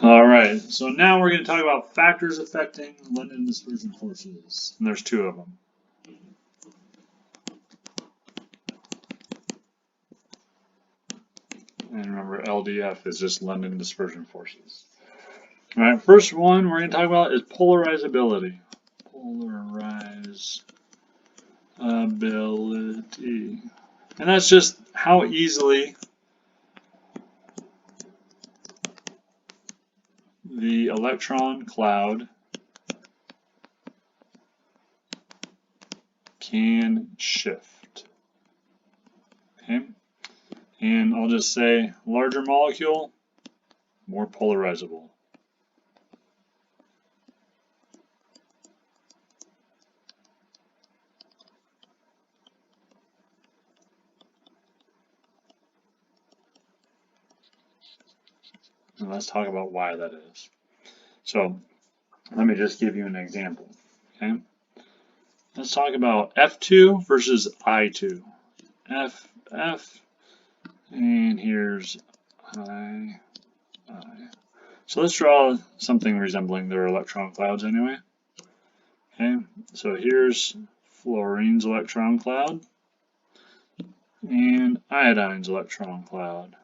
All right, so now we're going to talk about factors affecting London dispersion forces, and there's two of them. And remember, LDF is just London dispersion forces. All right, first one we're going to talk about is polarizability. Polarizability. And that's just how easily the electron cloud can shift. Okay, and I'll just say larger molecule, more polarizable. And let's talk about why that is. So let me just give you an example. Okay, let's talk about F2 versus I2. F, and here's I. So let's draw something resembling their electron clouds anyway. Okay, so here's fluorine's electron cloud and iodine's electron cloud.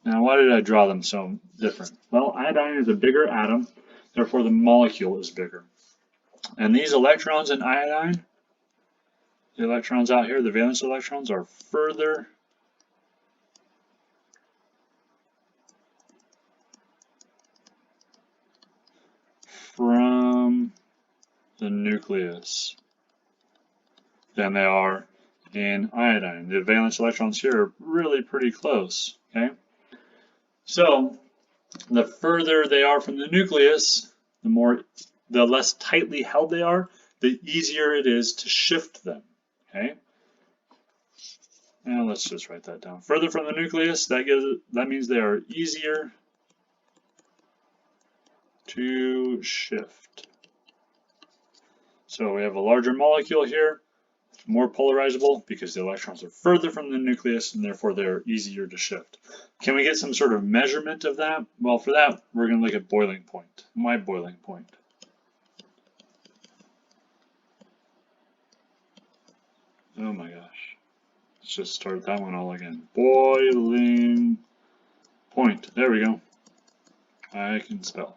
Now, why did I draw them so different? Well, iodine is a bigger atom, therefore the molecule is bigger. And these electrons in iodine, the electrons out here, the valence electrons, are further from the nucleus than they are in iodine. The valence electrons here are really pretty close, okay? So the further they are from the nucleus, the less tightly held they are, the easier it is to shift them, okay? Now let's just write that down. Further from the nucleus, that means they are easier to shift. So we have a larger molecule here, more polarizable because the electrons are further from the nucleus and therefore they're easier to shift. Can we get some sort of measurement of that? Well, for that, we're going to look at boiling point. My boiling point. Oh my gosh. Let's just start that one all again. Boiling point. There we go. I can spell.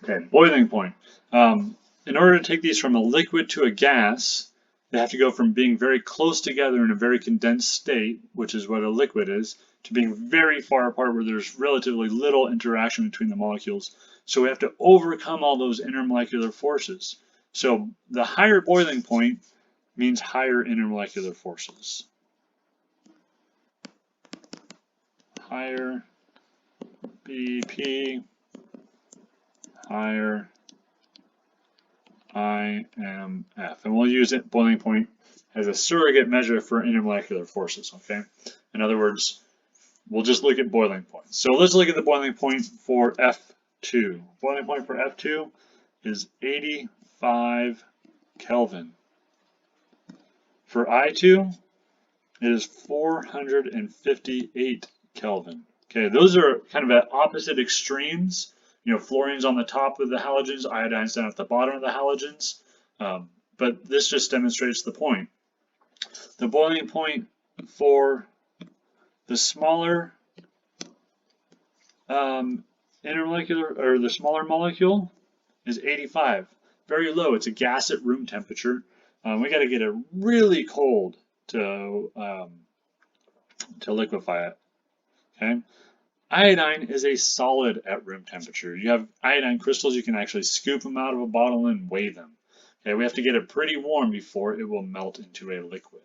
Okay, boiling point. In order to take these from a liquid to a gas, they have to go from being very close together in a very condensed state, which is what a liquid is, to being very far apart where there's relatively little interaction between the molecules. So we have to overcome all those intermolecular forces. So the higher boiling point means higher intermolecular forces. Higher BP, higher IMF. And we'll use it, boiling point, as a surrogate measure for intermolecular forces, okay? In other words, we'll just look at boiling point. So let's look at the boiling point for F2. Boiling point for F2 is 85 Kelvin. For I2, it is 458 Kelvin. Okay, those are kind of at opposite extremes. You know, fluorine's on the top of the halogens, iodine's down at the bottom of the halogens. But this just demonstrates the point. The boiling point for the smaller intermolecular, or the smaller molecule, is 85. Very low. It's a gas at room temperature. We got to get it really cold to liquefy it. Okay. Iodine is a solid at room temperature. You have iodine crystals, you can actually scoop them out of a bottle and weigh them. Okay, we have to get it pretty warm before it will melt into a liquid.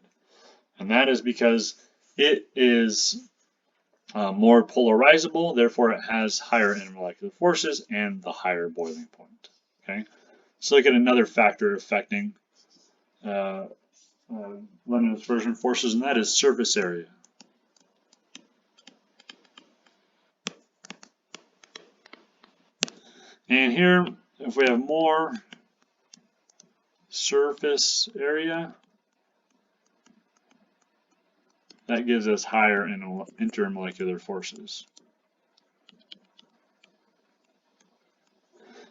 And that is because it is more polarizable, therefore it has higher intermolecular forces and the higher boiling point. Okay, let's look at another factor affecting London dispersion forces, and that is surface area. And here, if we have more surface area, that gives us higher intermolecular forces.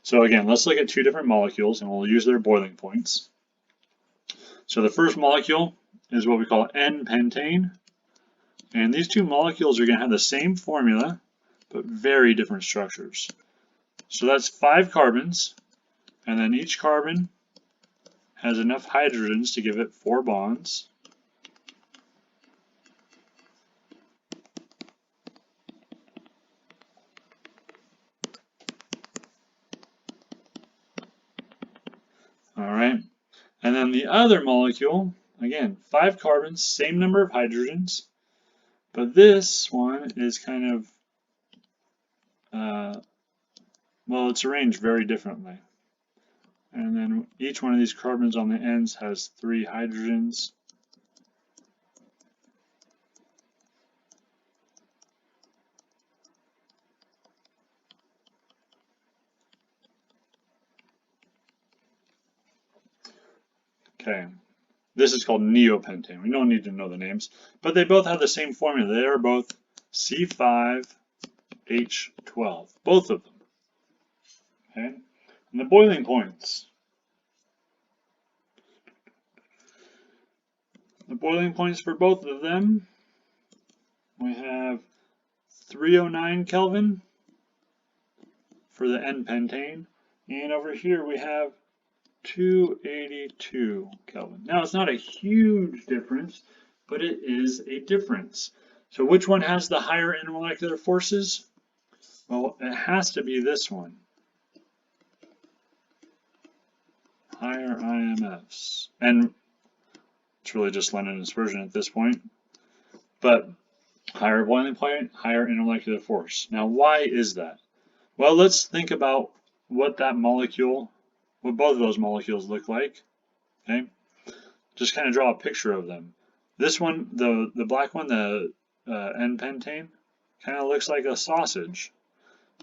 So again, let's look at two different molecules and we'll use their boiling points. So the first molecule is what we call N-pentane. And these two molecules are going to have the same formula, but very different structures. So that's 5 carbons, and then each carbon has enough hydrogens to give it 4 bonds. Alright, and then the other molecule, again, 5 carbons, same number of hydrogens, but this one is kind of, well, it's arranged very differently. And then each one of these carbons on the ends has 3 hydrogens. Okay, this is called neopentane. We don't need to know the names, but they both have the same formula. They are both C5H12, both of them. Okay, and the boiling points. The boiling points for both of them, we have 309 Kelvin for the N-pentane, and over here we have 282 Kelvin. Now it's not a huge difference, but it is a difference. So which one has the higher intermolecular forces? Well, it has to be this one. Higher IMFs. And it's really just London dispersion at this point. But higher boiling point, higher intermolecular force. Now why is that? Well, let's think about what that molecule, what both of those molecules look like. Okay, just kind of draw a picture of them. This one, the black one, the N-pentane, kind of looks like a sausage.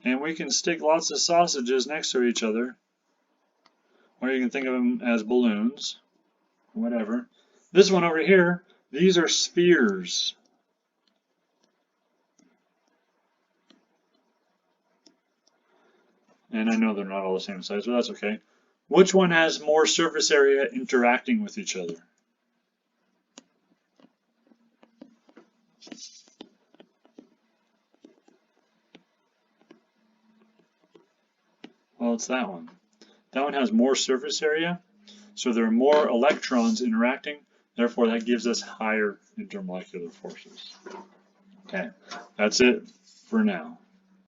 And we can stick lots of sausages next to each other, or you can think of them as balloons, whatever. This one over here, these are spheres. And I know they're not all the same size, but that's okay. Which one has more surface area interacting with each other? Well, it's that one. That one has more surface area, so there are more electrons interacting, therefore that gives us higher intermolecular forces. Okay, that's it for now.